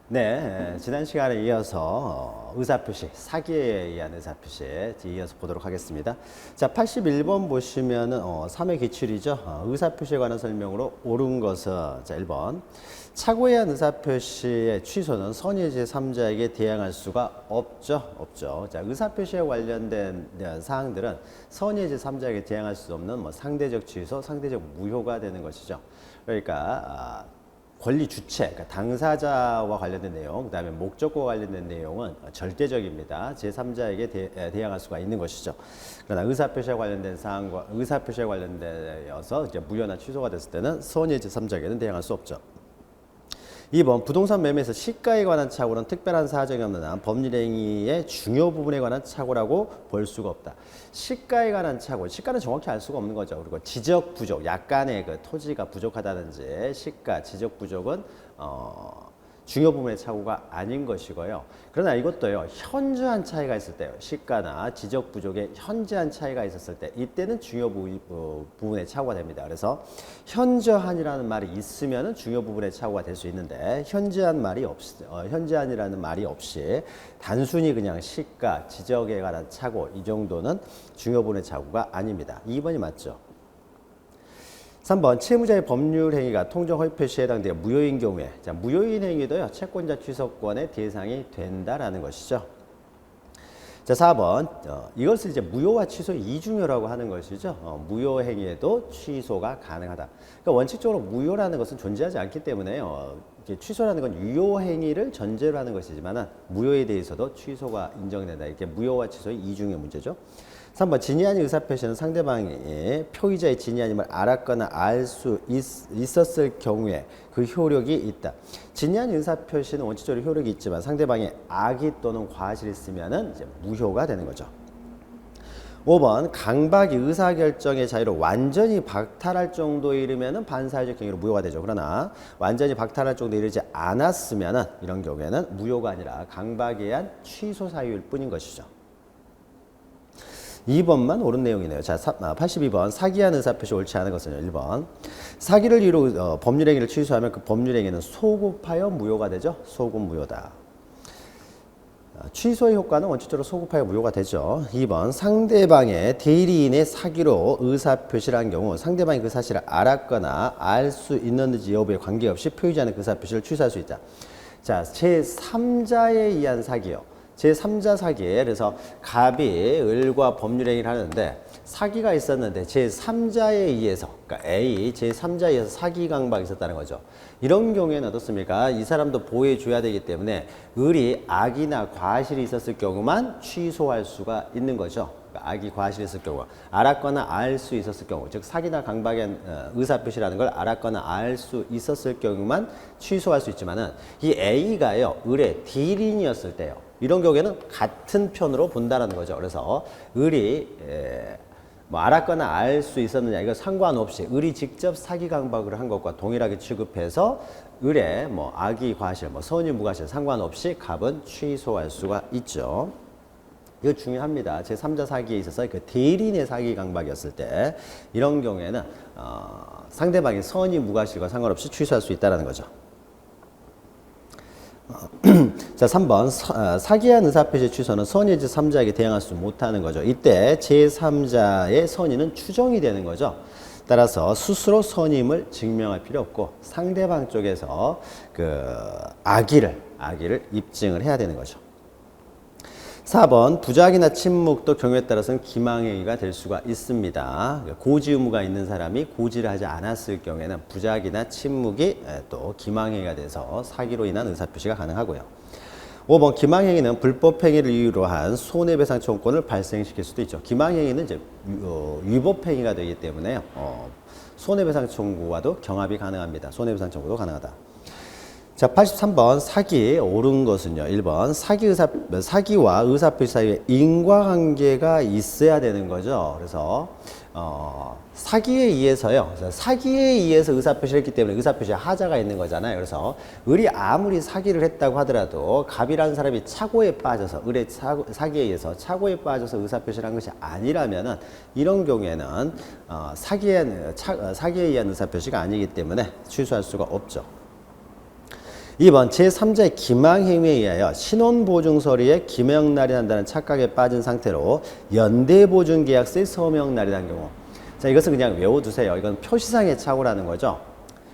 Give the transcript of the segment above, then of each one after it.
네, 지난 시간에 이어서 의사표시, 사기에 의한 의사표시 이어서 보도록 하겠습니다. 자, 81번 보시면은 3회 기출이죠. 의사표시에 관한 설명으로 옳은 것은 자, 1번. 착오에 의한 의사표시의 취소는 선의 제3자에게 대항할 수가 없죠. 자, 의사표시에 관련된 사항들은 선의 제3자에게 대항할 수 없는 상대적 취소, 상대적 무효가 되는 것이죠. 그러니까 권리 주체, 그러니까 당사자와 관련된 내용, 그 다음에 목적과 관련된 내용은 절대적입니다. 제3자에게 대항할 수가 있는 것이죠. 그러나 의사표시에 관련된 사항과 의사표시에 관련되어서 이제 무효나 취소가 됐을 때는 선의 제3자에게는 대항할 수 없죠. 2번 부동산 매매에서 시가에 관한 착오는 특별한 사정이 없는 한 법률행위의 중요 부분에 관한 착오라고 볼 수가 없다. 시가에 관한 착오, 시가는 정확히 알 수가 없는 거죠. 그리고 지적 부족, 약간의 그 토지가 부족하다든지 시가, 지적 부족은 중요 부분의 착오가 아닌 것이고요. 그러나 이것도요, 현저한 차이가 있을 때요, 시가나 지적 부족에 현저한 차이가 있었을 때, 이때는 중요 부분의 착오가 됩니다. 그래서 현저한이라는 말이 있으면은 중요 부분의 착오가 될 수 있는데, 현저한이라는 말이 없이 단순히 그냥 시가, 지적에 관한 착오, 이 정도는 중요 부분의 착오가 아닙니다. 2번이 맞죠. 3번 채무자의 법률 행위가 통정 허위 표시에 해당되어 무효인 경우에, 자, 무효인 행위도요, 채권자 취소권의 대상이 된다라는 것이죠. 자, 4번 이것을 이제 무효와 취소 이중효라고 하는 것이죠. 무효 행위에도 취소가 가능하다. 그러니까 원칙적으로 무효라는 것은 존재하지 않기 때문에요. 취소라는 건 유효 행위를 전제로 하는 것이지만 무효에 대해서도 취소가 인정된다. 이렇게 무효와 취소의 이중의 문제죠. 3번 진위 아닌 의사표시는 상대방이 표의자의 진위 아님을 알았거나 알 수 있었을 경우에 그 효력이 있다. 진위 아닌 의사표시는 원칙적으로 효력이 있지만 상대방의 악의 또는 과실이 있으면 이제 무효가 되는 거죠. 5번 강박이 의사결정의 자유를 완전히 박탈할 정도에 이르면 반사회적 행위로 무효가 되죠. 그러나 완전히 박탈할 정도에 이르지 않았으면 이런 경우에는 무효가 아니라 강박에 의한 취소 사유일 뿐인 것이죠. 2번만 옳은 내용이네요. 자, 82번 사기한 의사표시 옳지 않은 것은 1번. 사기를 이유로 법률행위를 취소하면 그 법률행위는 소급하여 무효가 되죠. 소급 무효다. 취소의 효과는 원칙적으로 소급하여 무효가 되죠. 2번 상대방의 대리인의 사기로 의사표시를 한 경우 상대방이 그 사실을 알았거나 알 수 있는지 여부에 관계없이 표의자는 그 의사표시를 취소할 수 있다. 자, 제3자에 의한 사기요. 제3자 사기에 그래서 갑이 을과 법률행위를 하는데 사기가 있었는데 제3자에 의해서 그러니까 A 제3자에 의해서 사기 강박이 있었다는 거죠. 이런 경우에는 어떻습니까? 이 사람도 보호해 줘야 되기 때문에 을이 악이나 과실이 있었을 경우만 취소할 수가 있는 거죠. 그러니까 악이 과실이 있을 경우 알았거나 알 수 있었을 경우 즉 사기나 강박의 의사표시라는 걸 알았거나 알 수 있었을 경우만 취소할 수 있지만은 이 A가요 을의 대리인이었을 때요. 이런 경우에는 같은 편으로 본다는 거죠. 그래서 을이 알았거나 알 수 있었느냐 이거 상관없이 을이 직접 사기 강박을 한 것과 동일하게 취급해서 을의 악의 과실, 선의 무과실 상관없이 갑은 취소할 수가 있죠. 이거 중요합니다. 제3자 사기에 있어서 그 대리인의 사기 강박이었을 때 이런 경우에는 상대방의 선의 무과실과 상관없이 취소할 수 있다는 거죠. 자, 3번 사기한 의사표시 취소는 선의 제3자에게 대항할 수 못하는 거죠. 이때 제3자의 선의는 추정이 되는 거죠. 따라서 스스로 선임을 증명할 필요 없고 상대방 쪽에서 그 악의를 입증을 해야 되는 거죠. 4번 부작이나 침묵도 경우에 따라서는 기망행위가 될 수가 있습니다. 고지 의무가 있는 사람이 고지를 하지 않았을 경우에는 부작이나 침묵이 또 기망행위가 돼서 사기로 인한 의사표시가 가능하고요. 5번 기망행위는 불법행위를 이유로 한 손해배상 청구권을 발생시킬 수도 있죠. 기망행위는 이제 위법행위가 되기 때문에 손해배상 청구와도 경합이 가능합니다. 손해배상 청구도 가능하다. 자, 83번 사기 옳은 것은요. 1번 사기와 의사표시 사이에 인과관계가 있어야 되는 거죠. 그래서 사기에 의해서요. 사기에 의해서 의사표시를 했기 때문에 의사표시에 하자가 있는 거잖아요. 그래서 을이 아무리 사기를 했다고 하더라도 갑이라는 사람이 착오에 빠져서 을의 사기에 의해서 착오에 빠져서 의사표시를 한 것이 아니라면은 이런 경우에는 사기에 의한 의사표시가 아니기 때문에 취소할 수가 없죠. 2번 제3자의 기망행위에 의하여 신원보증서류에 기명날이 난다는 착각에 빠진 상태로 연대보증계약서의 서명날이 난 경우. 자, 이것은 그냥 외워두세요. 이건 표시상의 착오라는 거죠.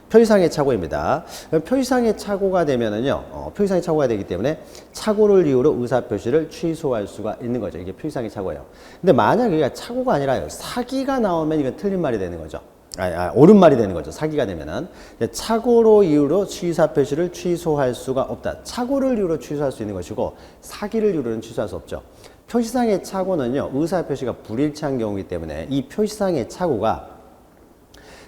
표시상의 착오입니다. 표시상의 착오가 되면은요, 표시상의 착오가 되기 때문에 착오를 이유로 의사표시를 취소할 수가 있는 거죠. 이게 표시상의 착오예요. 근데 만약에 이게 착오가 아니라요, 사기가 나오면 이건 틀린 말이 되는 거죠. 옳은 말이 되는 거죠. 사기가 되면은. 착오로 이유로 취사표시를 취소할 수가 없다. 착오를 이유로 취소할 수 있는 것이고, 사기를 이유로는 취소할 수 없죠. 표시상의 착오는요, 의사표시가 불일치한 경우이기 때문에 이 표시상의 착오가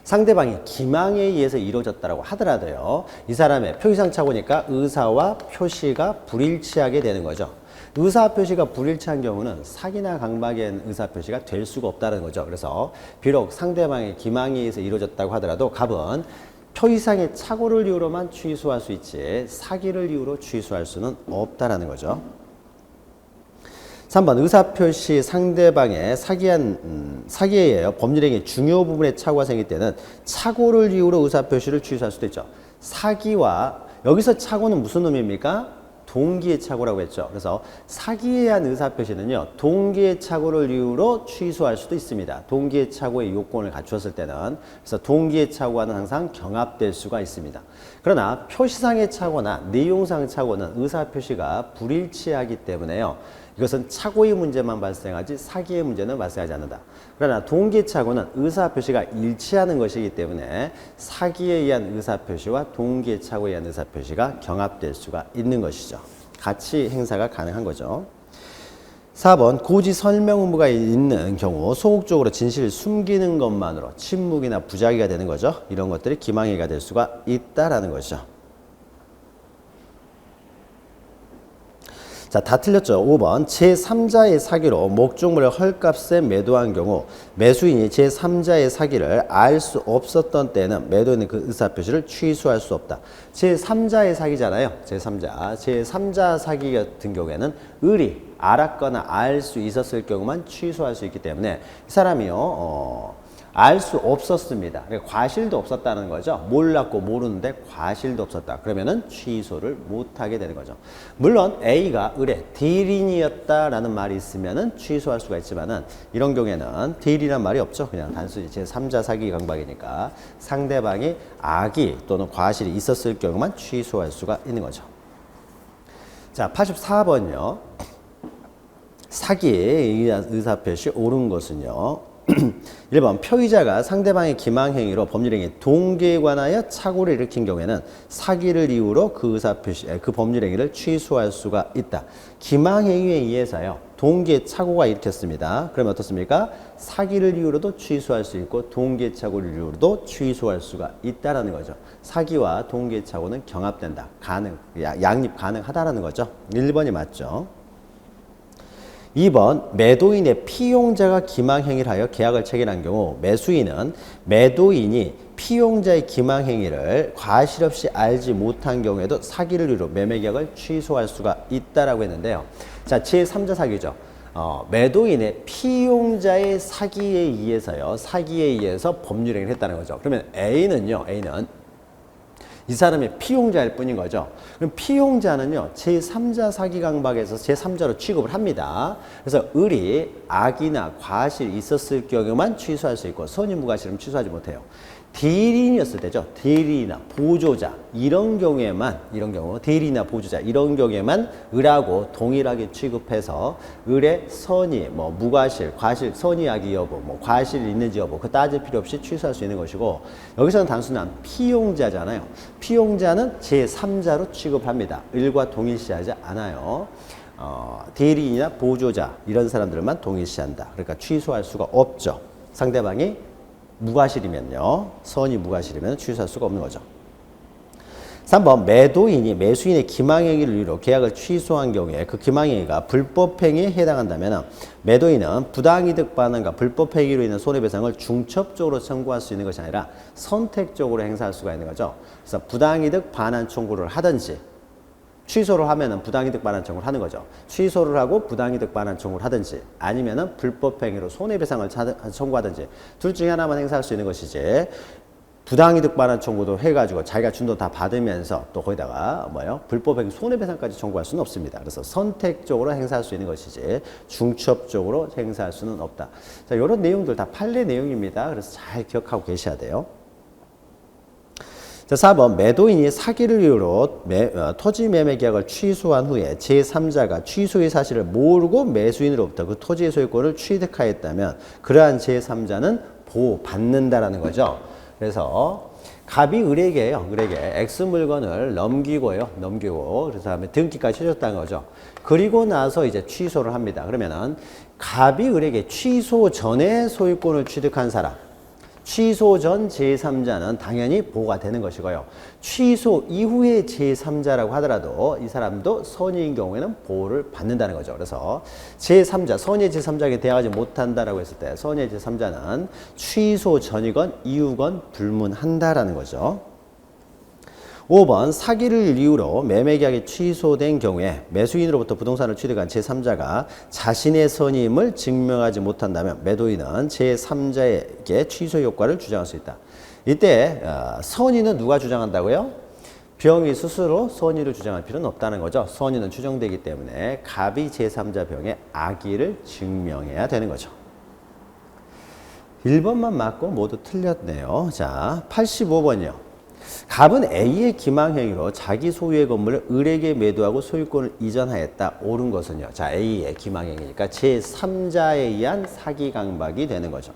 상대방이 기망에 의해서 이루어졌다고 하더라도요, 이 사람의 표시상 착오니까 의사와 표시가 불일치하게 되는 거죠. 의사표시가 불일치한 경우는 사기나 강박의 의사표시가 될 수가 없다는 거죠. 그래서 비록 상대방의 기망에 의해서 이루어졌다고 하더라도 갑은 표시상의 착오를 이유로만 취소할 수 있지 사기를 이유로 취소할 수는 없다라는 거죠. 3번 의사표시 상대방의 사기에 의하여 법률행위 중요 부분의 착오가 생길 때는 착오를 이유로 의사표시를 취소할 수도 있죠. 사기와 여기서 착오는 무슨 의미입니까? 동기의 착오라고 했죠. 그래서 사기에 의한 의사표시는요, 동기의 착오를 이유로 취소할 수도 있습니다. 동기의 착오의 요건을 갖추었을 때는. 그래서 동기의 착오와는 항상 경합될 수가 있습니다. 그러나 표시상의 착오나 내용상 착오는 의사표시가 불일치하기 때문에요, 이것은 착오의 문제만 발생하지 사기의 문제는 발생하지 않는다. 그러나 동기의 착오는 의사표시가 일치하는 것이기 때문에 사기에 의한 의사표시와 동기의 착오에 의한 의사표시가 경합될 수가 있는 것이죠. 같이 행사가 가능한 거죠. 4번 고지 설명 의무가 있는 경우 소극적으로 진실을 숨기는 것만으로 침묵이나 부작위가 되는 거죠. 이런 것들이 기망행위가 될 수가 있다라는 것이죠. 자, 다 틀렸죠. 5번 제3자의 사기로 목적물을 헐값에 매도한 경우 매수인이 제3자의 사기를 알 수 없었던 때는 매도인의 그 의사표시를 취소할 수 없다. 제3자의 사기잖아요. 제3자 사기 같은 경우에는 을이 알았거나 알 수 있었을 경우만 취소할 수 있기 때문에 이 사람이요, 알 수 없었습니다. 그러니까 과실도 없었다는 거죠. 몰랐고 모르는데 과실도 없었다. 그러면은 취소를 못하게 되는 거죠. 물론 A가 을의 대리인이었다라는 말이 있으면은 취소할 수가 있지만은 이런 경우에는 대리란 말이 없죠. 그냥 단순히 제3자 사기 강박이니까 상대방이 악의 또는 과실이 있었을 경우만 취소할 수가 있는 거죠. 자, 84번요. 사기에 의한 의사표시 옳은 것은요, 1번 표의자가 상대방의 기망행위로 법률행위 동기에 관하여 착오를 일으킨 경우에는 사기를 이유로 그 의사표시, 그 법률행위를 취소할 수가 있다. 기망행위에 의해서요, 동기의 착오가 일으켰습니다. 그러면 어떻습니까? 사기를 이유로도 취소할 수 있고 동기의 착오를 이유로도 취소할 수가 있다라는 거죠. 사기와 동기의 착오는 경합된다. 양립 가능하다라는 거죠. 1번이 맞죠. 2번 매도인의 피용자가 기망행위를 하여 계약을 체결한 경우 매수인은 매도인이 피용자의 기망행위를 과실 없이 알지 못한 경우에도 사기를 이유로 매매계약을 취소할 수가 있다라고 했는데요. 자, 제3자 사기죠. 매도인의 피용자의 사기에 의해서 법률행위를 했다는 거죠. 그러면 A는 이 사람의 피용자일 뿐인 거죠. 그럼 피용자는요, 제3자 사기 강박에서 제3자로 취급을 합니다. 그래서 을이 악이나 과실이 있었을 경우만 취소할 수 있고 선의무과실은 취소하지 못해요. 대리인이었을 때죠. 대리나 보조자 이런 경우에만 대리나 보조자 이런 경우에만 을하고 동일하게 취급해서 을의 선의, 무과실, 과실, 선의 악의 여부, 과실이 있는지 여부 그 따질 필요 없이 취소할 수 있는 것이고 여기서는 단순한 피용자잖아요. 피용자는 제3자로 취급합니다. 을과 동일시하지 않아요. 대리인이나 보조자 이런 사람들만 동일시한다. 그러니까 취소할 수가 없죠. 상대방이 무과실이면요. 선이 무과실이면 취소할 수가 없는 거죠. 3번 매도인이 매수인의 기망행위를 이유로 계약을 취소한 경우에 그 기망행위가 불법행위에 해당한다면 매도인은 부당이득 반환과 불법행위로 인한 손해배상을 중첩적으로 청구할 수 있는 것이 아니라 선택적으로 행사할 수가 있는 거죠. 그래서 부당이득 반환 청구를 하든지 취소를 하면은 부당이득 반환 청구를 하는 거죠. 취소를 하고 부당이득 반환 청구를 하든지 아니면은 불법행위로 손해배상을 청구하든지 둘 중에 하나만 행사할 수 있는 것이지 부당이득 반환 청구도 해가지고 자기가 준 돈 다 받으면서 또 거기다가 뭐예요? 불법행위 손해배상까지 청구할 수는 없습니다. 그래서 선택적으로 행사할 수 있는 것이지 중첩적으로 행사할 수는 없다. 자, 이런 내용들 다 판례 내용입니다. 그래서 잘 기억하고 계셔야 돼요. 자, 4번 매도인이 사기를 이유로 토지 매매 계약을 취소한 후에 제3자가 취소의 사실을 모르고 매수인으로부터 그 토지의 소유권을 취득하였다면 그러한 제3자는 보호받는다라는 거죠. 그래서 갑이 을에게요. 을에게 X 물건을 넘기고 그래서 다음에 등기까지 해줬다는 거죠. 그리고 나서 이제 취소를 합니다. 그러면은 갑이 을에게 취소 전에 소유권을 취득한 사람, 취소 전 제3자는 당연히 보호가 되는 것이고요. 취소 이후에 제3자라고 하더라도 이 사람도 선의인 경우에는 보호를 받는다는 거죠. 그래서 제3자, 선의 제3자에게 대항하지 못한다라고 했을 때 선의 제3자는 취소 전이건 이후건 불문한다라는 거죠. 5번 사기를 이유로 매매계약이 취소된 경우에 매수인으로부터 부동산을 취득한 제3자가 자신의 선임을 증명하지 못한다면 매도인은 제3자에게 취소 효과를 주장할 수 있다. 이때 선의는 누가 주장한다고요? 병이 스스로 선의를 주장할 필요는 없다는 거죠. 선의는 추정되기 때문에 갑이 제3자 병의 악의를 증명해야 되는 거죠. 1번만 맞고 모두 틀렸네요. 자, 85번이요. 갑은 A의 기망행위로 자기 소유의 건물을 을에게 매도하고 소유권을 이전하였다. 옳은 것은요. 자, A의 기망행위니까 제3자에 의한 사기 강박이 되는 거죠.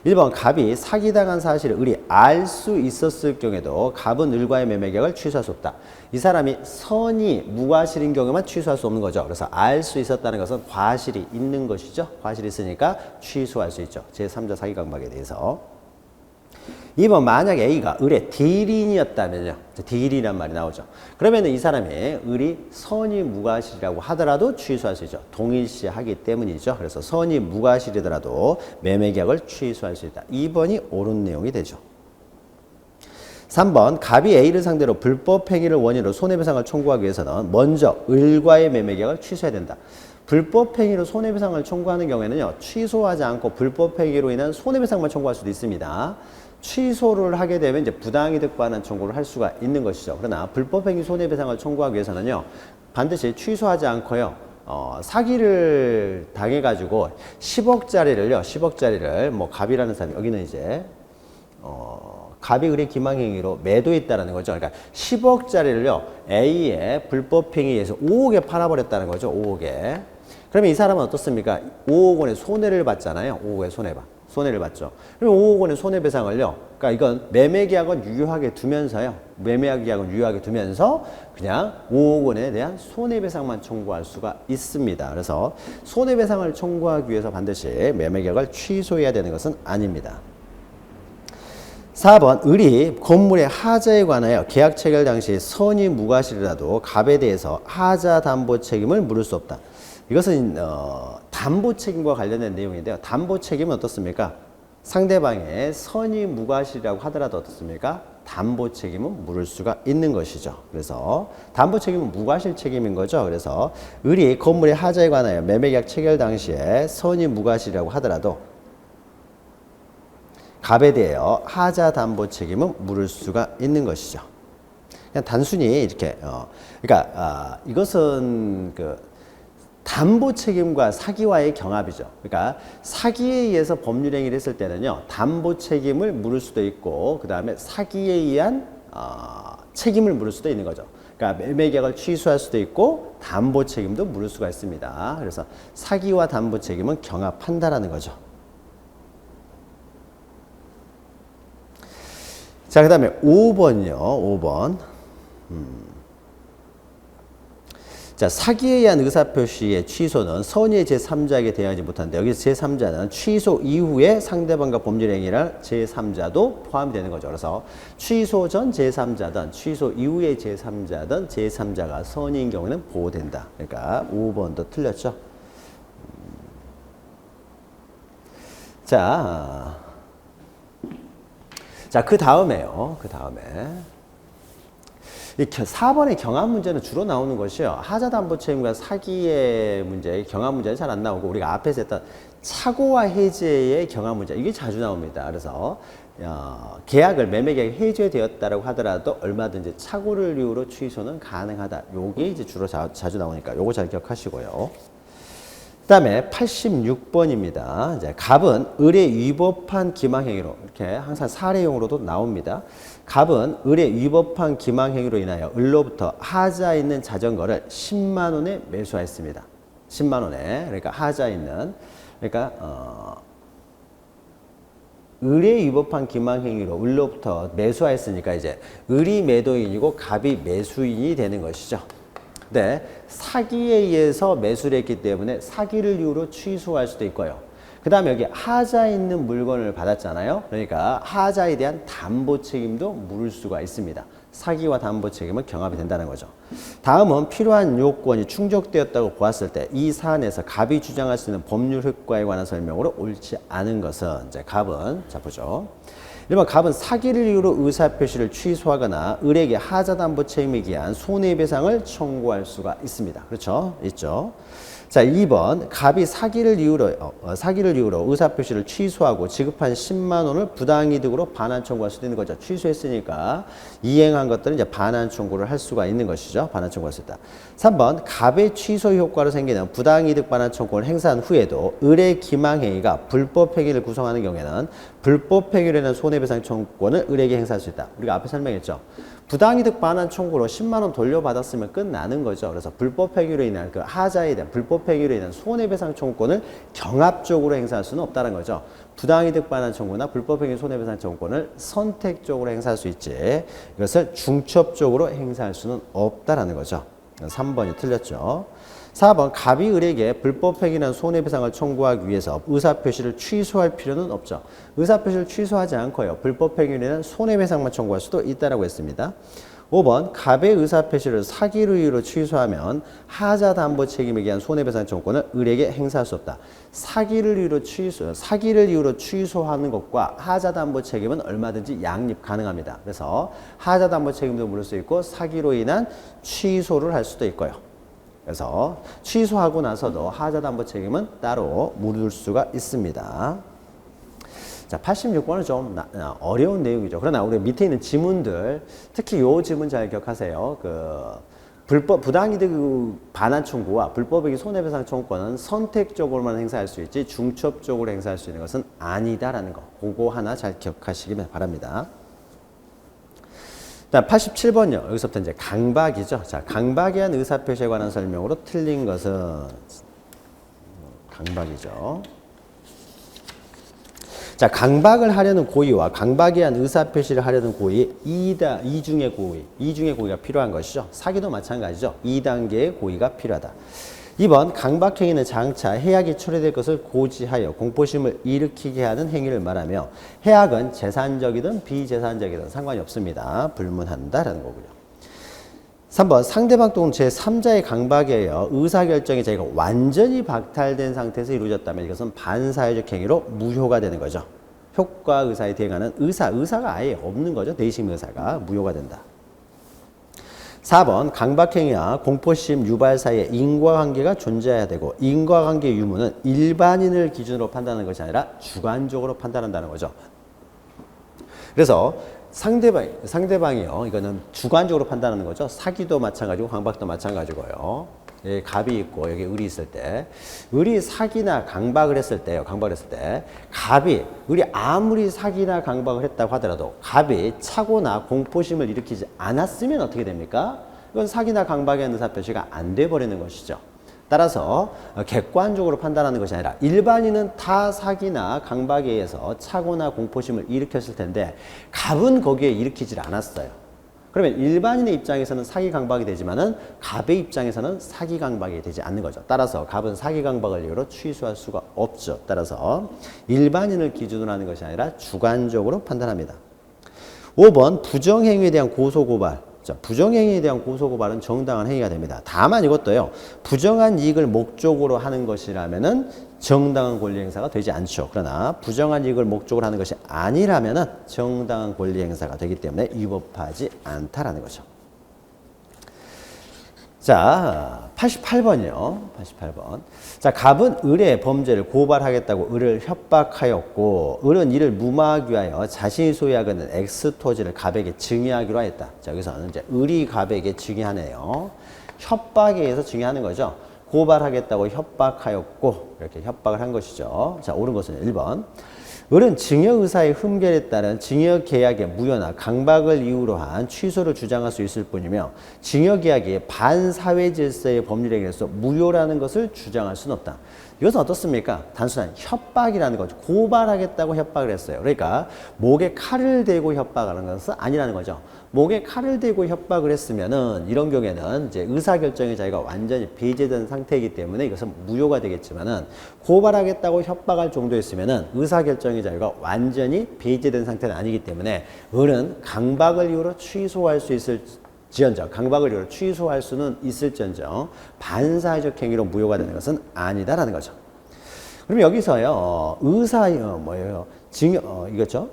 1번 갑이 사기당한 사실을 을이 알 수 있었을 경우에도 갑은 을과의 매매계약을 취소할 수 없다. 이 사람이 선이 무과실인 경우만 취소할 수 없는 거죠. 그래서 알 수 있었다는 것은 과실이 있는 것이죠. 과실이 있으니까 취소할 수 있죠. 제3자 사기 강박에 대해서. 2번 만약에 A가 을의 대리인이었다면요. 대리인이란 말이 나오죠. 그러면 이 사람이 을이 선의 무과실이라고 하더라도 취소할 수 있죠. 동일시하기 때문이죠. 그래서 선의 무과실이더라도 매매계약을 취소할 수 있다. 2번이 옳은 내용이 되죠. 3번 갑이 A를 상대로 불법행위를 원인으로 손해배상을 청구하기 위해서는 먼저 을과의 매매계약을 취소해야 된다. 불법행위로 손해배상을 청구하는 경우에는요. 취소하지 않고 불법행위로 인한 손해배상만 청구할 수도 있습니다. 취소를 하게 되면 이제 부당이득 반환 청구를 할 수가 있는 것이죠. 그러나 불법행위 손해배상을 청구하기 위해서는요. 반드시 취소하지 않고요. 사기를 당해가지고 10억짜리를 뭐 갑이라는 사람이 여기는 이제 갑이 을의 기망행위로 매도했다라는 거죠. 그러니까 10억짜리를요. A의 불법행위에 의해서 5억에 팔아버렸다는 거죠. 5억에. 그러면 이 사람은 어떻습니까? 5억 원의 손해를 받잖아요. 5억의 손해를 받죠. 그럼 5억 원의 손해배상을요. 그러니까 이건 매매계약은 유효하게 두면서요. 매매계약은 유효하게 두면서 그냥 5억 원에 대한 손해배상만 청구할 수가 있습니다. 그래서 손해배상을 청구하기 위해서 반드시 매매계약을 취소해야 되는 것은 아닙니다. 4번 을이 건물의 하자에 관하여 계약 체결 당시 선의 무과실이라도 갑에 대해서 하자 담보 책임을 물을 수 없다. 이것은 담보 책임과 관련된 내용인데요. 담보 책임은 어떻습니까? 상대방의 선의 무과실이라고 하더라도 어떻습니까? 담보 책임은 물을 수가 있는 것이죠. 그래서 담보 책임은 무과실 책임인 거죠. 그래서 을이 건물의 하자에 관하여 매매계약 체결 당시에 선의 무과실이라고 하더라도 갑에 대하여 하자 담보 책임은 물을 수가 있는 것이죠. 그냥 단순히 이렇게 그러니까 이것은 담보 책임과 사기와의 경합이죠. 그러니까 사기에 의해서 법률 행위를 했을 때는요. 담보 책임을 물을 수도 있고 그 다음에 사기에 의한 책임을 물을 수도 있는 거죠. 그러니까 매매계약을 취소할 수도 있고 담보 책임도 물을 수가 있습니다. 그래서 사기와 담보 책임은 경합한다라는 거죠. 자, 그 다음에 5번이요. 5번. 자, 사기에 의한 의사표시의 취소는 선의의 제3자에게 대하지 못하는데 여기서 제3자는 취소 이후에 상대방과 법률행위를 제3자도 포함이 되는 거죠. 그래서 취소 전 제3자든 취소 이후의 제3자든 제3자가 선의인 경우는 보호된다. 그러니까 5번도 틀렸죠. 자, 그 다음에요. 그 다음에. 이 4번의 경합 문제는 주로 나오는 것이요. 하자담보 책임과 사기의 문제, 경합 문제는 잘 안 나오고 우리가 앞에서 했던 착오와 해제의 경합 문제 이게 자주 나옵니다. 그래서 계약을 매매 계약이 해제되었다라고 하더라도 얼마든지 착오를 이유로 취소는 가능하다. 요게 이제 주로 자주 나오니까 요거 잘 기억하시고요. 그다음에 86번입니다. 이제 갑은 을에 위법한 기망행위로 이렇게 항상 사례용으로도 나옵니다. 갑은 을에 위법한 기망행위로 인하여 을로부터 하자 있는 자전거를 10만 원에 매수하였습니다. 10만 원에 그러니까 하자 있는 그러니까 을에 위법한 기망행위로 을로부터 매수하였으니까 이제 을이 매도인이고 갑이 매수인이 되는 것이죠. 네, 사기에 의해서 매수를 했기 때문에 사기를 이유로 취소할 수도 있고요. 그 다음에 여기 하자 있는 물건을 받았잖아요. 그러니까 하자에 대한 담보 책임도 물을 수가 있습니다. 사기와 담보 책임은 경합이 된다는 거죠. 다음은 필요한 요건이 충족되었다고 보았을 때 이 사안에서 갑이 주장할 수 있는 법률 효과에 관한 설명으로 옳지 않은 것은 이제 갑은 자 보죠. 1번 갑은 사기를 이유로 의사표시를 취소하거나 을에게 하자담보 책임에 기한 손해배상을 청구할 수가 있습니다. 그렇죠? 있죠. 자, 2번 갑이 사기를 이유로 의사표시를 취소하고 지급한 10만 원을 부당이득으로 반환 청구할 수도 있는 거죠. 취소했으니까 이행한 것들은 이제 반환 청구를 할 수가 있는 것이죠. 반환 청구할 수 있다. 3번 갑의 취소 효과로 생기는 부당이득 반환 청구를 행사한 후에도 을의 기망행위가 불법행위를 구성하는 경우에는 불법행위로 인한 손해배상 청구권을 을에게 행사할 수 있다. 우리가 앞에 설명했죠. 부당이득 반환 청구로 10만 원 돌려받았으면 끝나는 거죠. 그래서 불법행위로 인한 그 하자에 대한 불법행위로 인한 손해배상 청구권을 경합적으로 행사할 수는 없다는 거죠. 부당이득 반환 청구나 불법행위 손해배상 청구권을 선택적으로 행사할 수 있지 이것을 중첩적으로 행사할 수는 없다라는 거죠. 3번이 틀렸죠. 4번 갑이 을에게 불법행위나 손해배상을 청구하기 위해서 의사표시를 취소할 필요는 없죠. 의사표시를 취소하지 않고요. 불법행위나 손해배상만 청구할 수도 있다고 했습니다. 5번 갑의 의사표시를 사기로 이유로 취소하면 하자담보 책임에 기한 손해배상 청구권을 을에게 행사할 수 없다. 사기를 이유로 취소하는 것과 하자담보 책임은 얼마든지 양립 가능합니다. 그래서 하자담보 책임도 물을 수 있고 사기로 인한 취소를 할 수도 있고요. 그래서 취소하고 나서도 하자담보 책임은 따로 물을 수가 있습니다. 자, 86번은 좀 어려운 내용이죠. 그러나 우리 밑에 있는 지문들, 특히 이 지문 잘 기억하세요. 부당이득 반환 청구와 불법행위 손해배상 청구권은 선택적으로만 행사할 수 있지 중첩적으로 행사할 수 있는 것은 아니다라는 거. 그거 하나 잘 기억하시기 바랍니다. 87번요. 여기서부터 이제 강박이죠. 자, 강박에 의한 의사표시에 관한 설명으로 틀린 것은 강박이죠. 자, 강박을 하려는 고의와 강박에 의한 의사표시를 하려는 고의 이중의 고의가 필요한 것이죠. 사기도 마찬가지죠. 2단계의 고의가 필요하다. 2번 강박행위는 장차 해악이 초래될 것을 고지하여 공포심을 일으키게 하는 행위를 말하며 해악은 재산적이든 비재산적이든 상관이 없습니다. 불문한다라는 거고요. 3번 상대방 또는 제3자의 강박에 의해 의사결정의 자유가 완전히 박탈된 상태에서 이루어졌다면 이것은 반사회적 행위로 무효가 되는 거죠. 효과 의사에 대응하는 의사가 아예 없는 거죠. 내심 의사가 무효가 된다. 4번 강박행위와 공포심 유발 사이에 인과관계가 존재해야 되고 인과관계 유무는 일반인을 기준으로 판단하는 것이 아니라 주관적으로 판단한다는 거죠. 그래서 상대방이요. 이거는 주관적으로 판단하는 거죠. 사기도 마찬가지고 강박도 마찬가지고요. 여기 갑이 있고 여기 을이 있을 때 을이 사기나 강박을 했을 때요. 을이 아무리 사기나 강박을 했다고 하더라도 갑이 착오나 공포심을 일으키지 않았으면 어떻게 됩니까? 이건 사기나 강박에 대한 의사표시가 안 돼 버리는 것이죠. 따라서 객관적으로 판단하는 것이 아니라 일반인은 다 사기나 강박에 의해서 착오나 공포심을 일으켰을 텐데 갑은 거기에 일으키질 않았어요. 그러면 일반인의 입장에서는 사기 강박이 되지만은 갑의 입장에서는 사기 강박이 되지 않는 거죠. 따라서 갑은 사기 강박을 이유로 취소할 수가 없죠. 따라서 일반인을 기준으로 하는 것이 아니라 주관적으로 판단합니다. 5번 부정행위에 대한 고소고발. 자, 부정행위에 대한 고소고발은 정당한 행위가 됩니다. 다만 이것도요. 부정한 이익을 목적으로 하는 것이라면은 정당한 권리 행사가 되지 않죠. 그러나 부정한 이익을 목적으로 하는 것이 아니라면은 정당한 권리 행사가 되기 때문에 위법하지 않다라는 거죠. 자, 88번이요. 88번. 자, 갑은 을의 범죄를 고발하겠다고 을을 협박하였고, 을은 이를 무마하기 위하여 자신이 소유하고 있는 X 토지를 갑에게 증여하기로 하였다. 자, 여기서는 이제 을이 갑에게 증여하네요. 협박에 의해서 증여하는 거죠. 고발하겠다고 협박하였고, 이렇게 협박을 한 것이죠. 자, 옳은 것은 1번. 을은 증여 의사의 흠결에 따른 증여 계약의 무효나 강박을 이유로 한 취소를 주장할 수 있을 뿐이며 증여 계약이 반사회 질서의 법률행위로서 무효라는 것을 주장할 수는 없다. 이것은 어떻습니까? 단순한 협박이라는 거죠. 고발하겠다고 협박을 했어요. 그러니까 목에 칼을 대고 협박하는 것은 아니라는 거죠. 목에 칼을 대고 협박을 했으면은 이런 경우에는 이제 의사결정의 자유가 완전히 배제된 상태이기 때문에 이것은 무효가 되겠지만은 고발하겠다고 협박할 정도였으면은 의사결정의 자유가 완전히 배제된 상태는 아니기 때문에 을은 강박을 이유로 취소할 수 있을 지연적 강박을 이유로 취소할 수는 있을지언정 반사회적 행위로 무효가 되는 것은 아니다라는 거죠. 그럼 여기서요 이거죠.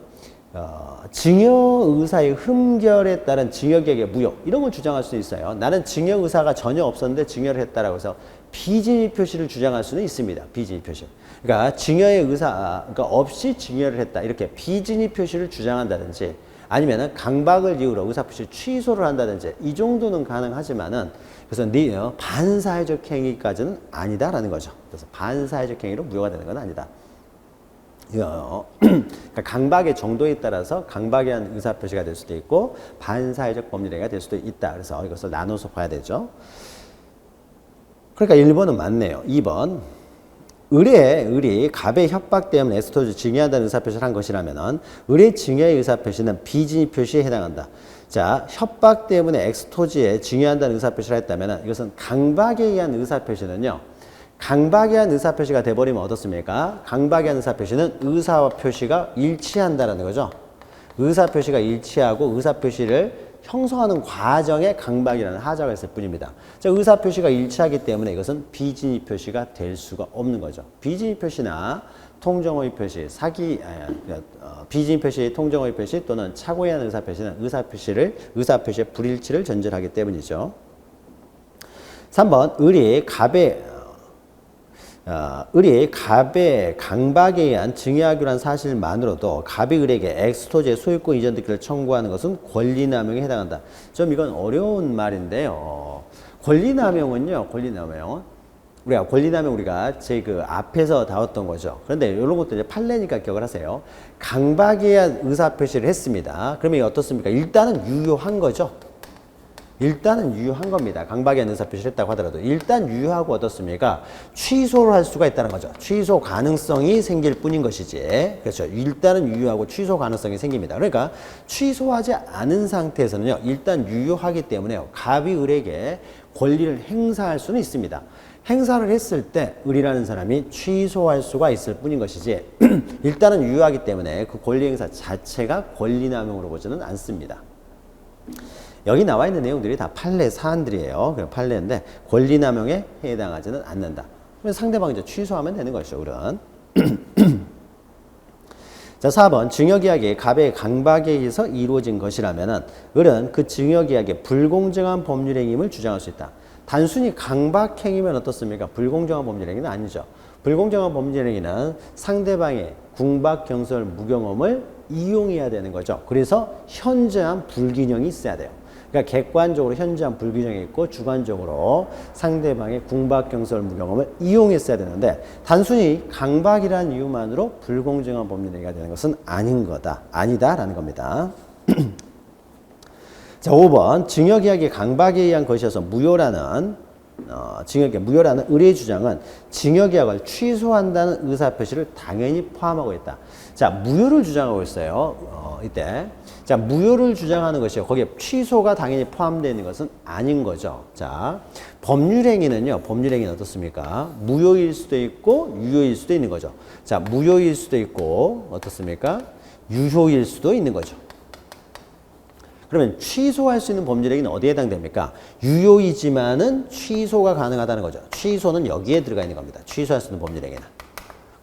증여 의사의 흠결에 따른 증여계약의 무효 이런 걸 주장할 수 있어요. 나는 증여 의사가 전혀 없었는데 증여를 했다라고 해서 비진입 표시를 주장할 수는 있습니다. 비진입 표시. 그러니까 증여의 그러니까 없이 증여를 했다 이렇게 비진입 표시를 주장한다든지 아니면은 강박을 이유로 의사표시 취소를 한다든지 이 정도는 가능하지만은 그래서 반사회적 행위까지는 아니다라는 거죠. 그래서 반사회적 행위로 무효가 되는 건 아니다. 그러니까 강박의 정도에 따라서 강박에 의한 의사표시가 될 수도 있고 반사회적 법률행위가 될 수도 있다. 그래서 이것을 나눠서 봐야 되죠. 그러니까 1번은 맞네요. 2번 을이 갑의 협박 때문에 X토지 증여한다는 의사표시를 한 것이라면 을의 증여의 의사표시는 비진입 표시에 해당한다. 자, 협박 때문에 X토지에 증여한다는 의사표시를 했다면 이것은 강박에 의한 의사표시는요. 강박에 의한 의사표시가 돼버리면 어떻습니까? 강박에 의한 의사표시는 의사와 표시가 일치한다는 거죠. 의사표시가 일치하고 의사표시를 형성하는 과정에 강박이라는 하자가 있을 뿐입니다. 자, 의사표시가 일치하기 때문에 이것은 비진입 표시가 될 수가 없는 거죠. 비진입 표시나 통정허위 표시, 비진입 표시, 통정허위 표시 또는 착오에 의한 의사표시는 의사표시의 불일치를 전제하기 때문이죠. 3번 을이 갑의 강박에 의한 증여하기로 한 사실만으로도 갑이 을에게 X토지의 소유권 이전 등기를 청구하는 것은 권리남용에 해당한다. 좀 이건 어려운 말인데요. 권리남용은요, 우리가 권리남용 우리가 제 그 앞에서 다뤘던 거죠. 그런데 이런 것도 이제 판례니까 기억을 하세요. 강박에 의한 의사표시를 했습니다. 그러면 이게 어떻습니까? 일단은 유효한 거죠. 일단은 유효한 겁니다. 강박에 의한 의사표시를 했다고 하더라도 일단 유효하고 어떻습니까? 취소를 할 수가 있다는 거죠. 취소 가능성이 생길 뿐인 것이지. 그렇죠. 일단은 유효하고 취소 가능성이 생깁니다. 그러니까 취소하지 않은 상태에서는요. 일단 유효하기 때문에요. 갑이 을에게 권리를 행사할 수는 있습니다. 행사를 했을 때 을이라는 사람이 취소할 수가 있을 뿐인 것이지 일단은 유효하기 때문에 그 권리 행사 자체가 권리남용으로 보지는 않습니다. 여기 나와 있는 내용들이 다 판례 사안들이에요. 그냥 판례인데 권리남용에 해당하지는 않는다. 그래서 상대방이 이제 취소하면 되는 것이죠. 을은. 자, 4번 증여계약이 갑의 강박에 의해서 이루어진 것이라면 을은 그 증여계약의 불공정한 법률행위임을 주장할 수 있다. 단순히 강박행위면 어떻습니까? 불공정한 법률행위는 아니죠. 불공정한 법률행위는 상대방의 궁박, 경설, 무경험을 이용해야 되는 거죠. 그래서 현저한 불균형이 있어야 돼요. 그러니까 객관적으로 현저한 불균형이 있고 주관적으로 상대방의 궁박, 경설, 무경험을 이용했어야 되는데 단순히 강박이라는 이유만으로 불공정한 법률행위가 되는 것은 아니다라는 겁니다. 자, 5번 증여계약이 강박에 의한 것이어서 무효라는 을의 주장은 증여계약을 취소한다는 의사표시를 당연히 포함하고 있다. 자, 무효를 주장하고 있어요. 이때. 자, 무효를 주장하는 것이요. 거기에 취소가 당연히 포함되어 있는 것은 아닌 거죠. 자, 법률행위는 어떻습니까? 무효일 수도 있고 유효일 수도 있는 거죠. 자, 무효일 수도 있고 어떻습니까? 유효일 수도 있는 거죠. 그러면 취소할 수 있는 법률행위는 어디에 해당됩니까? 유효이지만은 취소가 가능하다는 거죠. 취소는 여기에 들어가 있는 겁니다. 취소할 수 있는 법률행위는.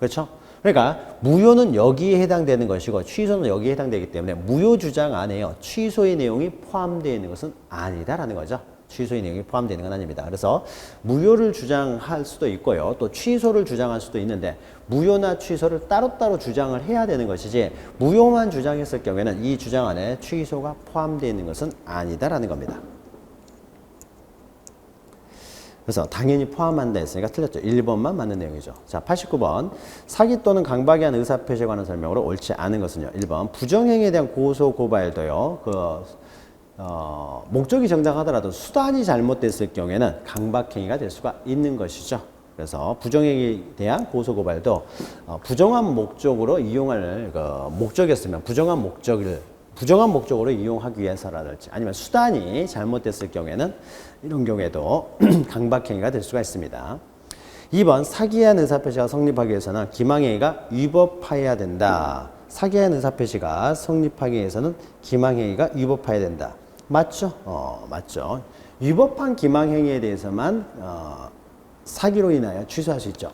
그렇죠? 그러니까 무효는 여기에 해당되는 것이고 취소는 여기에 해당되기 때문에 무효 주장 안에요. 취소의 내용이 포함되어 있는 것은 아니다라는 거죠. 취소의 내용이 포함되는 건 아닙니다. 그래서 무효를 주장할 수도 있고요. 또 취소를 주장할 수도 있는데 무효나 취소를 따로따로 주장을 해야 되는 것이지 무효만 주장했을 경우에는 이 주장 안에 취소가 포함되어 있는 것은 아니다라는 겁니다. 그래서 당연히 포함한다 했으니까 틀렸죠. 1번만 맞는 내용이죠. 자, 89번. 사기 또는 강박에 대한 의사표시에 관한 설명으로 옳지 않은 것은요. 1번. 부정행위에 대한 고소 고발도요. 목적이 정당하더라도 수단이 잘못됐을 경우에는 강박행위가 될 수가 있는 것이죠. 그래서 부정행위에 대한 고소 고발도 부정한 목적으로 이용할 목적이었으면 부정한 목적으로 이용하기 위해서라든지 아니면 수단이 잘못됐을 경우에는 이런 경우에도 강박행위가 될 수가 있습니다. 2번 사기에 대한 의사표시가 성립하기 위해서는 기망행위가 위법하여야 된다. 사기에 대한 의사표시가 성립하기 위해서는 기망행위가 위법하여야 된다. 맞죠? 맞죠. 위법한 기망행위에 대해서만 사기로 인하여 취소할 수 있죠.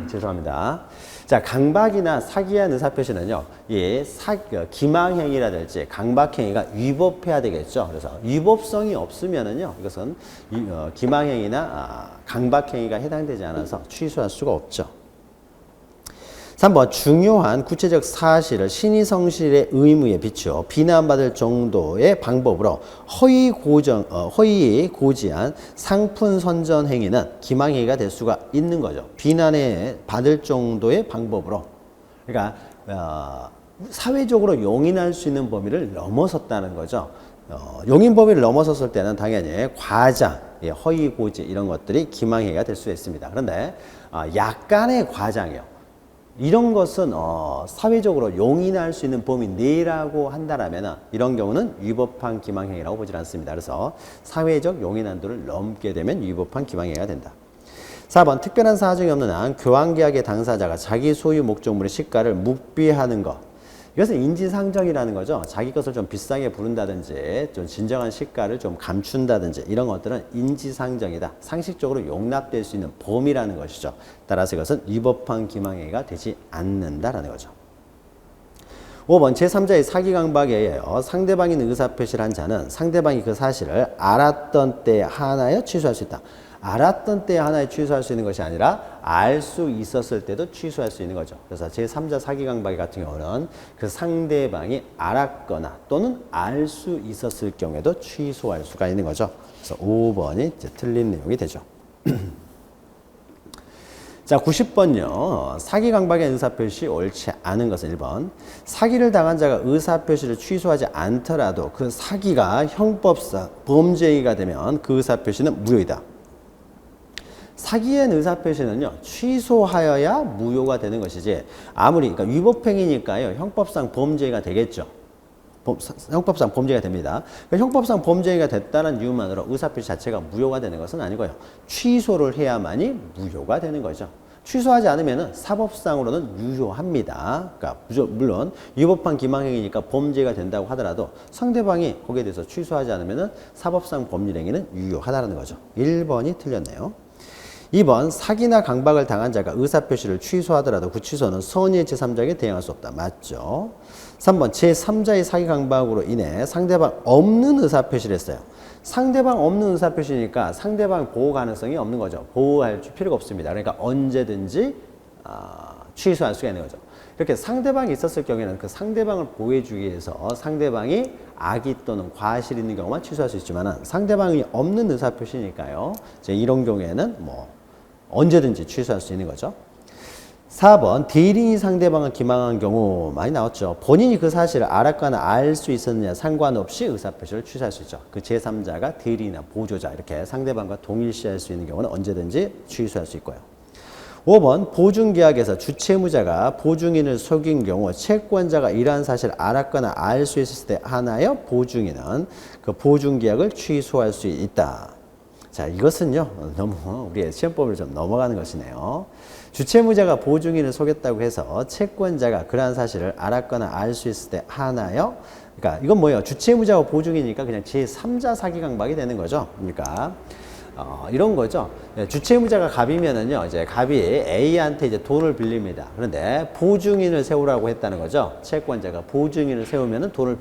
죄송합니다. 자, 강박이나 사기에 대한 의사표시는요, 기망행위라든지 강박행위가 위법해야 되겠죠. 그래서 위법성이 없으면은요, 이것은 기망행위나 강박행위가 해당되지 않아서 취소할 수가 없죠. 3번 중요한 구체적 사실을 신의성실의 의무에 비추어 비난받을 정도의 방법으로 허위 고지한 상품 선전 행위는 기망행위가 될 수가 있는 거죠. 비난에 받을 정도의 방법으로. 그러니까 사회적으로 용인할 수 있는 범위를 넘어섰다는 거죠. 용인 범위를 넘어섰을 때는 당연히 과장, 허위 고지 이런 것들이 기망행위가 될 수 있습니다. 그런데 약간의 과장이요. 이런 것은 사회적으로 용인할 수 있는 범위 내라고 한다라면 이런 경우는 위법한 기망행위라고 보질 않습니다. 그래서 사회적 용인 한도를 넘게 되면 위법한 기망행위가 된다. 4번 특별한 사정이 없는 한 교환계약의 당사자가 자기 소유 목적물의 시가를 묵비하는 것. 이것은 인지상정이라는 거죠. 자기 것을 좀 비싸게 부른다든지 좀 진정한 시가를 좀 감춘다든지 이런 것들은 인지상정이다. 상식적으로 용납될 수 있는 범위라는 것이죠. 따라서 이것은 위법한 기망행위가 되지 않는다라는 거죠. 5번 제3자의 사기 강박에 의하여 상대방이 의사표시를 한 자는 상대방이 그 사실을 알았던 때에 한하여 취소할 수 있다. 알았던 때에 하나에 취소할 수 있는 것이 아니라 알 수 있었을 때도 취소할 수 있는 거죠. 그래서 제3자 사기 강박 같은 경우는 그 상대방이 알았거나 또는 알 수 있었을 경우에도 취소할 수가 있는 거죠. 그래서 5번이 이제 틀린 내용이 되죠. 자, 90번요. 사기 강박의 의사표시 옳지 않은 것은 1번. 사기를 당한 자가 의사표시를 취소하지 않더라도 그 사기가 형법상 범죄가 되면 그 의사표시는 무효이다. 사기의 의사표시는요, 취소하여야 무효가 되는 것이지, 그러니까 위법행위니까요, 형법상 범죄가 되겠죠. 형법상 범죄가 됩니다. 그러니까 형법상 범죄가 됐다는 이유만으로 의사표시 자체가 무효가 되는 것은 아니고요. 취소를 해야만이 무효가 되는 거죠. 취소하지 않으면 사법상으로는 유효합니다. 그러니까 물론 위법한 기망행위니까 범죄가 된다고 하더라도 상대방이 거기에 대해서 취소하지 않으면 사법상 법률행위는 유효하다는 거죠. 1번이 틀렸네요. 2번 사기나 강박을 당한 자가 의사표시를 취소하더라도 그 취소는 선의의 제3자에게 대항할 수 없다. 맞죠? 3번 제3자의 사기 강박으로 인해 상대방 없는 의사표시를 했어요. 상대방 없는 의사표시니까 상대방 보호 가능성이 없는 거죠. 보호할 필요가 없습니다. 그러니까 언제든지 취소할 수가 있는 거죠. 이렇게 상대방이 있었을 경우에는 그 상대방을 보호해주기 위해서 상대방이 악의 또는 과실이 있는 경우만 취소할 수 있지만 상대방이 없는 의사표시니까요. 이제 이런 경우에는 언제든지 취소할 수 있는 거죠. 4번 대리인이 상대방을 기망한 경우 많이 나왔죠. 본인이 그 사실을 알았거나 알 수 있었느냐 상관없이 의사표시를 취소할 수 있죠. 그 제3자가 대리인이나 보조자 이렇게 상대방과 동일시할 수 있는 경우는 언제든지 취소할 수 있고요. 5번 보증계약에서 주채무자가 보증인을 속인 경우 채권자가 이러한 사실을 알았거나 알 수 있을 때 하나여 보증인은 그 보증계약을 취소할 수 있다. 자, 이것은요 너무 우리의 시험법을 좀 넘어가는 것이네요. 주채무자가 보증인을 속였다고 해서 채권자가 그러한 사실을 알았거나 알 수 있을 때 하나여, 그러니까 이건 뭐예요? 주채무자가 보증이니까 그냥 제3자 사기 강박이 되는 거죠. 그러니까 이런 거죠. 주채무자가 갑이면은요, 이제 갑이 A한테 이제 돈을 빌립니다. 그런데 보증인을 세우라고 했다는 거죠. 채권자가 보증인을 세우면은 돈을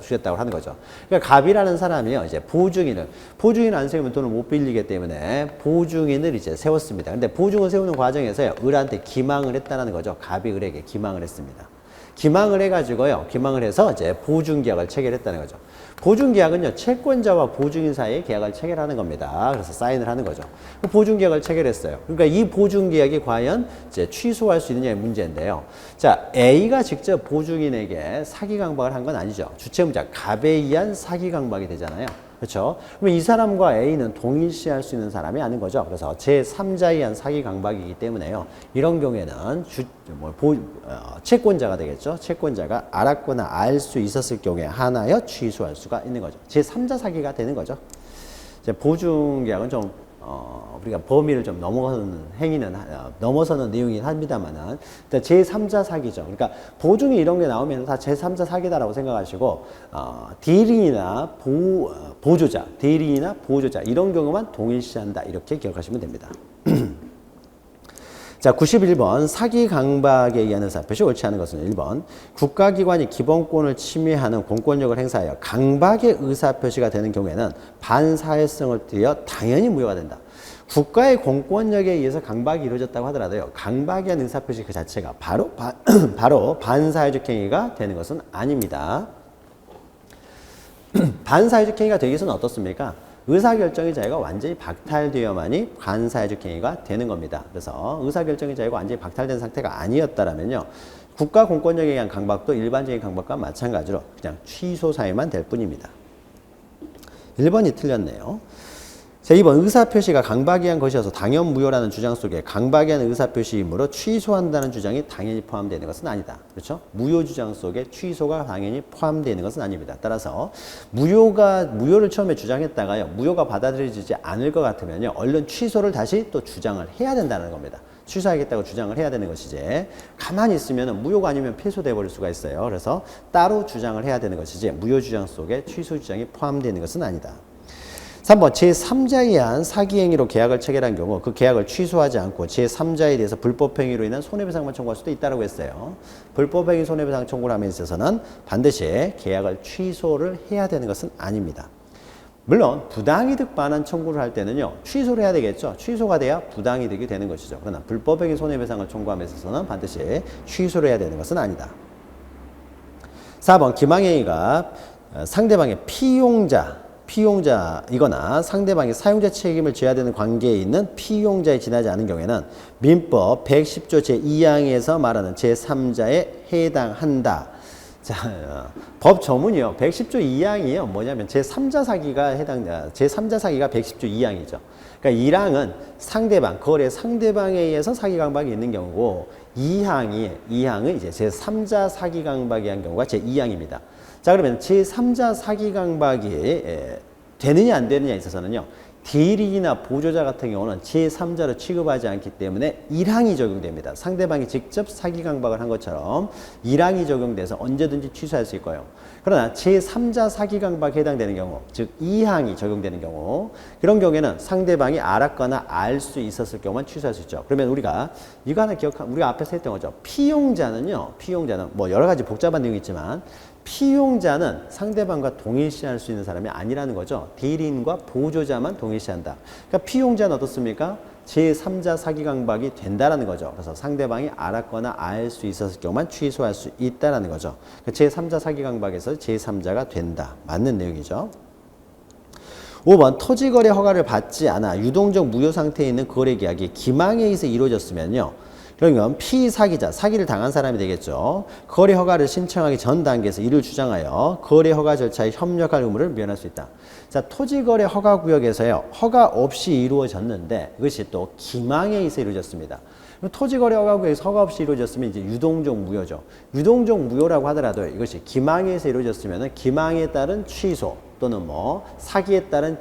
주겠다고 하는 거죠. 그러니까 갑이라는 사람이요, 이제 보증인을 안 세우면 돈을 못 빌리기 때문에 보증인을 이제 세웠습니다. 근데 보증을 세우는 과정에서요, 을한테 기망을 했다는 거죠. 갑이 을에게 기망을 했습니다. 기망을 해가지고요, 기망을 해서 이제 보증계약을 체결했다는 거죠. 보증계약은요, 채권자와 보증인 사이에 계약을 체결하는 겁니다. 그래서 사인을 하는 거죠. 보증계약을 체결했어요. 그러니까 이 보증계약이 과연 이제 취소할 수 있느냐의 문제인데요. 자, A가 직접 보증인에게 사기 강박을 한 건 아니죠. 주채무자 갑에 의한 사기 강박이 되잖아요. 그렇죠? 그러면 이 사람과 A는 동일시할 수 있는 사람이 아닌 거죠. 그래서 제3자에 의한 사기 강박이기 때문에요. 이런 경우에는 채권자가 되겠죠. 채권자가 알았거나 알 수 있었을 경우에 하나여 취소할 수가 있는 거죠. 제3자 사기가 되는 거죠. 이제 보증계약은 좀 우리가 범위를 좀 넘어서는 내용이긴 합니다만은 제3자 사기죠. 그러니까 보증이 이런 게 나오면 다 제3자 사기다라고 생각하시고 대리인이나 보조자, 대리인이나 보조자 이런 경우만 동일시한다 이렇게 기억하시면 됩니다. 자, 91번 사기 강박에 의한 의사표시 옳지 않은 것은 1번 국가기관이 기본권을 침해하는 공권력을 행사하여 강박의 의사표시가 되는 경우에는 반사회성을 띠어 당연히 무효가 된다. 국가의 공권력에 의해서 강박이 이루어졌다고 하더라도요, 강박에 의한 의사표시 그 자체가 바로 반사회적 행위가 되는 것은 아닙니다. 반사회적 행위가 되기 위해서는 어떻습니까? 의사결정의 자유가 완전히 박탈되어야만이 반사회적 행위가 되는 겁니다. 그래서 의사결정의 자유가 완전히 박탈된 상태가 아니었다면요, 국가 공권력에 의한 강박도 일반적인 강박과 마찬가지로 그냥 취소 사유만 될 뿐입니다. 1번이 틀렸네요. 자, 2번 의사표시가 강박에 의한 것이어서 당연 무효라는 주장 속에 강박에 의한 의사표시이므로 취소한다는 주장이 당연히 포함되는 것은 아니다. 그렇죠? 무효 주장 속에 취소가 당연히 포함되는 것은 아닙니다. 따라서 무효를 처음에 주장했다가요, 무효가 받아들여지지 않을 것 같으면요, 얼른 취소를 다시 또 주장을 해야 된다는 겁니다. 취소하겠다고 주장을 해야 되는 것이지, 가만히 있으면 무효가 아니면 패소돼 버릴 수가 있어요. 그래서 따로 주장을 해야 되는 것이지 무효 주장 속에 취소 주장이 포함되는 것은 아니다. 3번 제3자에 의한 사기행위로 계약을 체결한 경우 그 계약을 취소하지 않고 제3자에 대해서 불법행위로 인한 손해배상만 청구할 수도 있다고 했어요. 불법행위 손해배상 청구를 함에 있어서는 반드시 계약을 취소를 해야 되는 것은 아닙니다. 물론 부당이득 반환 청구를 할 때는요, 취소를 해야 되겠죠. 취소가 돼야 부당이득이 되는 것이죠. 그러나 불법행위 손해배상을 청구함에 있어서는 반드시 취소를 해야 되는 것은 아니다. 4번 기망행위가 상대방의 피용자이거나 상대방이 사용자 책임을 져야 되는 관계에 있는 피용자에 지나지 않은 경우에는 민법 110조 제2항에서 말하는 제3자에 해당한다. 자, 법 조문이요. 110조 2항이요. 뭐냐면 제3자 사기가 110조 2항이죠. 그러니까 1항은 거래 상대방에 의해서 사기 강박이 있는 경우고 2항은 이제 제3자 사기 강박에 의한 경우가 제2항입니다. 자, 그러면 제3자 사기 강박이 되느냐 안 되느냐에 있어서는요, 대리인이나 보조자 같은 경우는 제3자로 취급하지 않기 때문에 1항이 적용됩니다. 상대방이 직접 사기 강박을 한 것처럼 1항이 적용돼서 언제든지 취소할 수 있고요. 그러나 제3자 사기 강박에 해당되는 경우, 즉 2항이 적용되는 경우, 그런 경우에는 상대방이 알았거나 알 수 있었을 경우만 취소할 수 있죠. 그러면 우리가 이거 하나 우리가 앞에서 했던 거죠. 피용자는 뭐 여러 가지 복잡한 내용이 있지만 피용자는 상대방과 동일시할 수 있는 사람이 아니라는 거죠. 대리인과 보조자만 동일시한다. 그러니까 피용자는 어떻습니까? 제3자 사기 강박이 된다라는 거죠. 그래서 상대방이 알았거나 알 수 있었을 경우만 취소할 수 있다라는 거죠. 제3자 사기 강박에서 제3자가 된다. 맞는 내용이죠. 5번 토지거래 허가를 받지 않아 유동적 무효 상태에 있는 거래 계약이 기망에 의해서 이루어졌으면요, 그러면 피사기자, 사기를 당한 사람이 되겠죠. 거래 허가를 신청하기 전 단계에서 이를 주장하여 거래 허가 절차에 협력할 의무를 면할 수 있다. 자, 토지거래 허가 구역에서요, 허가 없이 이루어졌는데 이것이 또 기망에 의해서 이루어졌습니다. 토지거래 허가 구역에서 허가 없이 이루어졌으면 이제 유동적 무효죠. 유동적 무효라고 하더라도 이것이 기망에 의해서 이루어졌으면 기망에 따른 취소 또는 사기에 따른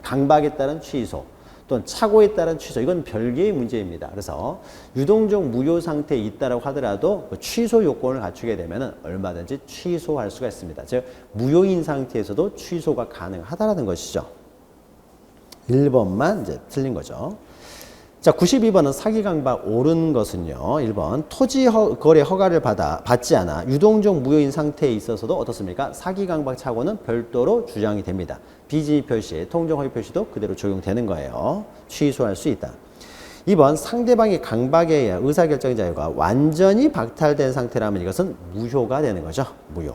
강박에 따른 취소 또는 착오에 따른 취소, 이건 별개의 문제입니다. 그래서 유동적 무효 상태에 있다라고 하더라도 취소 요건을 갖추게 되면 얼마든지 취소할 수가 있습니다. 즉 무효인 상태에서도 취소가 가능하다는 것이죠. 1번만 이제 틀린 거죠. 자, 92번은 사기 강박 옳은 것은요. 1번 토지 거래 허가를 받지 않아 유동적 무효인 상태에 있어서도 어떻습니까? 사기 강박 착오는 별도로 주장이 됩니다. 비진입 표시, 통정 허위 표시도 그대로 적용되는 거예요. 취소할 수 있다. 2번 상대방의 강박에 의해 의사결정 자유가 완전히 박탈된 상태라면 이것은 무효가 되는 거죠. 무효.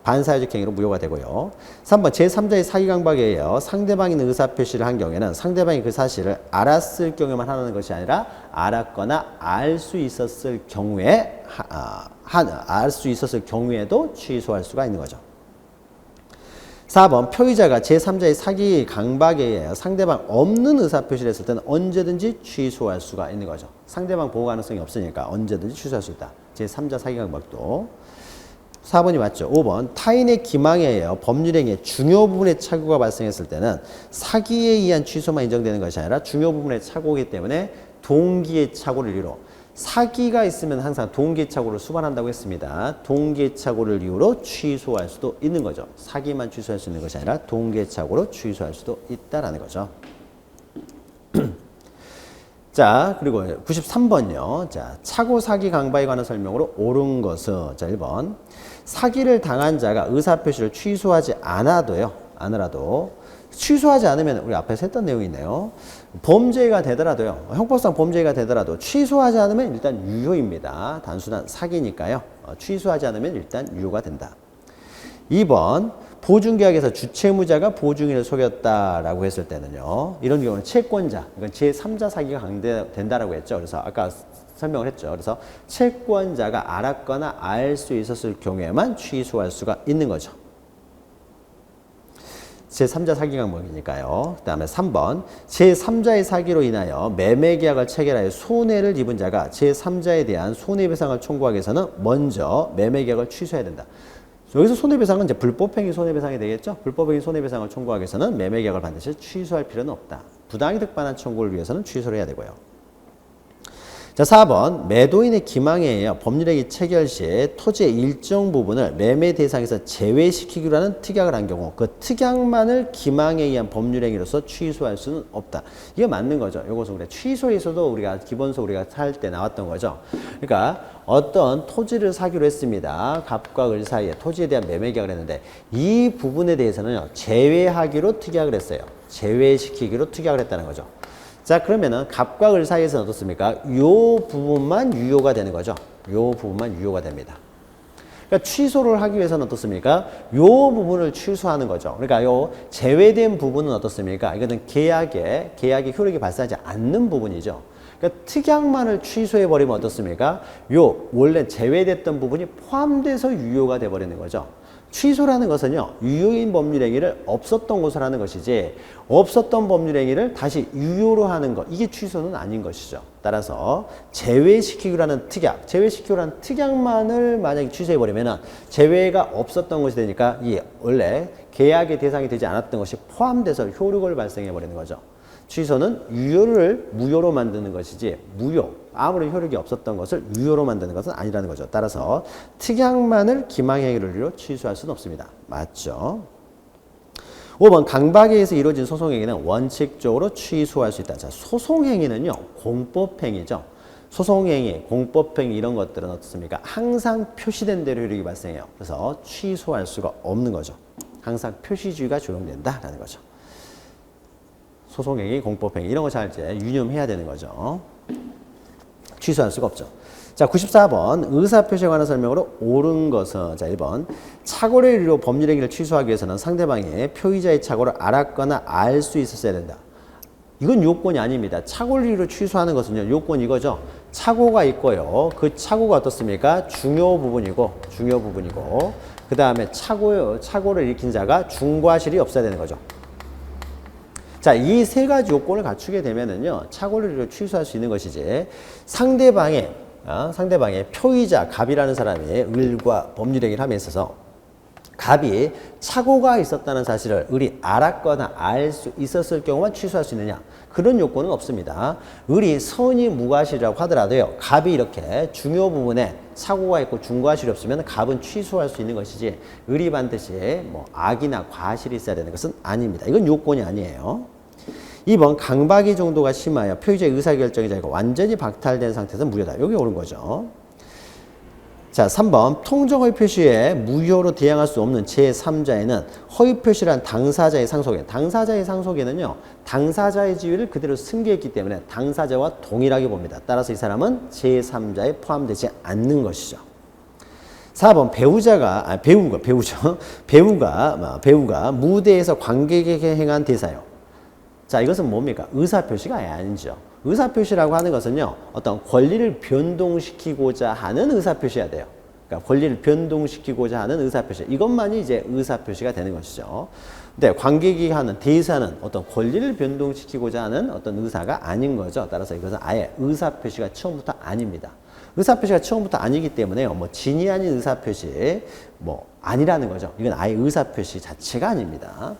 반사회적 행위로 무효가 되고요. 3번 제3자의 사기 강박에 의해 상대방이 의사표시를 한 경우에는 상대방이 그 사실을 알았을 경우에만 하는 것이 아니라 알았거나 알 수 있었을 경우에 알 수 있었을 경우에도 취소할 수가 있는 거죠. 4번 표의자가 제3자의 사기 강박에 의해 상대방 없는 의사표시를 했을 때는 언제든지 취소할 수가 있는 거죠. 상대방 보호 가능성이 없으니까 언제든지 취소할 수 있다. 제3자 사기 강박도. 4번이 맞죠. 5번 타인의 기망에 의해 법률행위의 중요 부분의 착오가 발생했을 때는 사기에 의한 취소만 인정되는 것이 아니라 중요 부분의 착오이기 때문에 동기의 착오를 이유로 사기가 있으면 항상 동기의 착오를 수반한다고 했습니다. 동기의 착오를 이유로 취소할 수도 있는 거죠. 사기만 취소할 수 있는 것이 아니라 동기의 착오로 취소할 수도 있다라는 거죠. 자, 그리고 93번요. 자, 착오 사기 강박에 관한 설명으로 옳은 것은 자, 1번. 사기를 당한 자가 의사표시를 취소하지 않으라도 취소하지 않으면 우리 앞에서 했던 내용이 있네요. 범죄가 되더라도요. 형법상 범죄가 되더라도 취소하지 않으면 일단 유효입니다. 단순한 사기니까요. 취소하지 않으면 일단 유효가 된다. 2번. 보증계약에서 주채무자가 보증인을 속였다라고 했을 때는요. 이런 경우는 채권자, 이건 제3자 사기가 강제된다라고 했죠. 그래서 아까 설명을 했죠. 그래서 채권자가 알았거나 알 수 있었을 경우에만 취소할 수가 있는 거죠. 제3자 사기 강박이니까요. 그 다음에 3번 제3자의 사기로 인하여 매매계약을 체결하여 손해를 입은 자가 제3자에 대한 손해배상을 청구하기 위해서는 먼저 매매계약을 취소해야 된다. 여기서 손해배상은 이제 불법행위 손해배상이 되겠죠. 불법행위 손해배상을 청구하기 위해서는 매매계약을 반드시 취소할 필요는 없다. 부당이득 반환 청구를 위해서는 취소를 해야 되고요. 자, 4번 매도인의 기망에 의해 법률행위 체결 시 토지의 일정 부분을 매매 대상에서 제외시키기로 하는 특약을 한 경우 그 특약만을 기망에 의한 법률행위로서 취소할 수는 없다. 이게 맞는 거죠. 이것은 우리가 취소에서도 우리가 기본서 우리가 할 때 나왔던 거죠. 그러니까 어떤 토지를 사기로 했습니다. 갑과 을 사이에 토지에 대한 매매 계약을 했는데 이 부분에 대해서는요. 제외하기로 특약을 했어요. 제외시키기로 특약을 했다는 거죠. 자, 그러면은 갑과 을 사이에서는 어떻습니까? 요 부분만 유효가 되는 거죠. 요 부분만 유효가 됩니다. 그러니까 취소를 하기 위해서는 어떻습니까? 요 부분을 취소하는 거죠. 그러니까 요 제외된 부분은 어떻습니까? 이거는 계약의 효력이 발생하지 않는 부분이죠. 그러니까 특약만을 취소해버리면 어떻습니까? 요 원래 제외됐던 부분이 포함돼서 유효가 돼버리는 거죠. 취소라는 것은요, 유효인 법률행위를 없었던 것을 하는 것이지 없었던 법률행위를 다시 유효로 하는 것, 이게 취소는 아닌 것이죠. 따라서 제외시키기로 하는 특약, 제외시키기로 하는 특약만을 만약에 취소해버리면 제외가 없었던 것이 되니까 이 원래 계약의 대상이 되지 않았던 것이 포함돼서 효력을 발생해버리는 거죠. 취소는 유효를 무효로 만드는 것이지 무효, 아무런 효력이 없었던 것을 유효로 만드는 것은 아니라는 거죠. 따라서 특약만을 기망행위를 이유로 취소할 수는 없습니다. 맞죠? 5번 강박에 의해서 이루어진 소송행위는 원칙적으로 취소할 수 있다. 자, 소송행위는요. 공법행위죠. 소송행위, 공법행위 이런 것들은 어떻습니까? 항상 표시된 대로 효력이 발생해요. 그래서 취소할 수가 없는 거죠. 항상 표시주의가 적용된다라는 거죠. 소송행위, 공법행위 이런 거 잘 이제 유념해야 되는 거죠. 취소할 수가 없죠. 자, 94번 의사표시에 관한 설명으로 옳은 것은 자, 1번 착오를 이유로 법률행위를 취소하기 위해서는 상대방이 표의자의 착오를 알았거나 알 수 있었어야 된다. 이건 요건이 아닙니다. 착오를 이유로 취소하는 것은요. 요건 이거죠. 착오가 있고요. 그 착오가 어떻습니까? 중요 부분이고 그 다음에 착오를 일으킨 자가 중과실이 없어야 되는 거죠. 자, 이 세 가지 요건을 갖추게 되면은요, 착오를 이유로 취소할 수 있는 것이지, 상대방의 표의자, 갑이라는 사람이 을과 법률행위를 함에 있어서, 갑이 착오가 있었다는 사실을 을이 알았거나 알 수 있었을 경우만 취소할 수 있느냐? 그런 요건은 없습니다. 을이 선의 무과실이라고 하더라도요, 갑이 이렇게 중요 부분에 착오가 있고 중과실이 없으면 갑은 취소할 수 있는 것이지, 을이 반드시 뭐 악이나 과실이 있어야 되는 것은 아닙니다. 이건 요건이 아니에요. 2번 강박이 정도가 심하여 표의자의 의사결정의 자유가 완전히 박탈된 상태에서 무효다. 여기 옳은 거죠. 자, 3번 통정허위 표시에 무효로 대항할 수 없는 제3자에는 허위 표시란 당사자의 상속인. 당사자의 상속인은요. 당사자의 지위를 그대로 승계했기 때문에 당사자와 동일하게 봅니다. 따라서 이 사람은 제3자에 포함되지 않는 것이죠. 4번 배우가 무대에서 관객에게 행한 대사요. 자, 이것은 뭡니까? 의사표시가 아니죠. 의사표시라고 하는 것은요, 어떤 권리를 변동시키고자 하는 의사표시여야 돼요. 그러니까 권리를 변동시키고자 하는 의사표시. 이것만이 이제 의사표시가 되는 것이죠. 근데 관객이 하는 대사는 어떤 권리를 변동시키고자 하는 어떤 의사가 아닌 거죠. 따라서 이것은 아예 의사표시가 처음부터 아닙니다. 의사표시가 처음부터 아니기 때문에요. 뭐 진이 아닌 의사표시, 뭐 아니라는 거죠. 이건 아예 의사표시 자체가 아닙니다.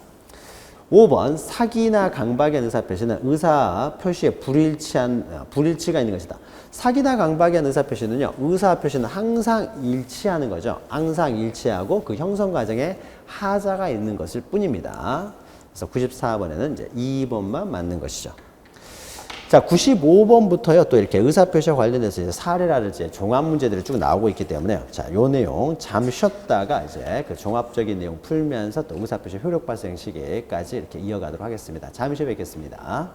5번 사기나 강박의 의사표시는 의사표시에 불일치가 있는 것이다. 사기나 강박의 의사표시는요. 의사표시는 항상 일치하는 거죠. 항상 일치하고 그 형성 과정에 하자가 있는 것일 뿐입니다. 그래서 94번에는 이제 2번만 맞는 것이죠. 자, 95번부터요, 또 이렇게 의사표시와 관련해서 이제 사례라든지 종합 문제들이 쭉 나오고 있기 때문에, 자, 요 내용 잠 쉬었다가 이제 그 종합적인 내용 풀면서 또 의사표시 효력 발생 시기까지 이렇게 이어가도록 하겠습니다. 잠시 뵙겠습니다.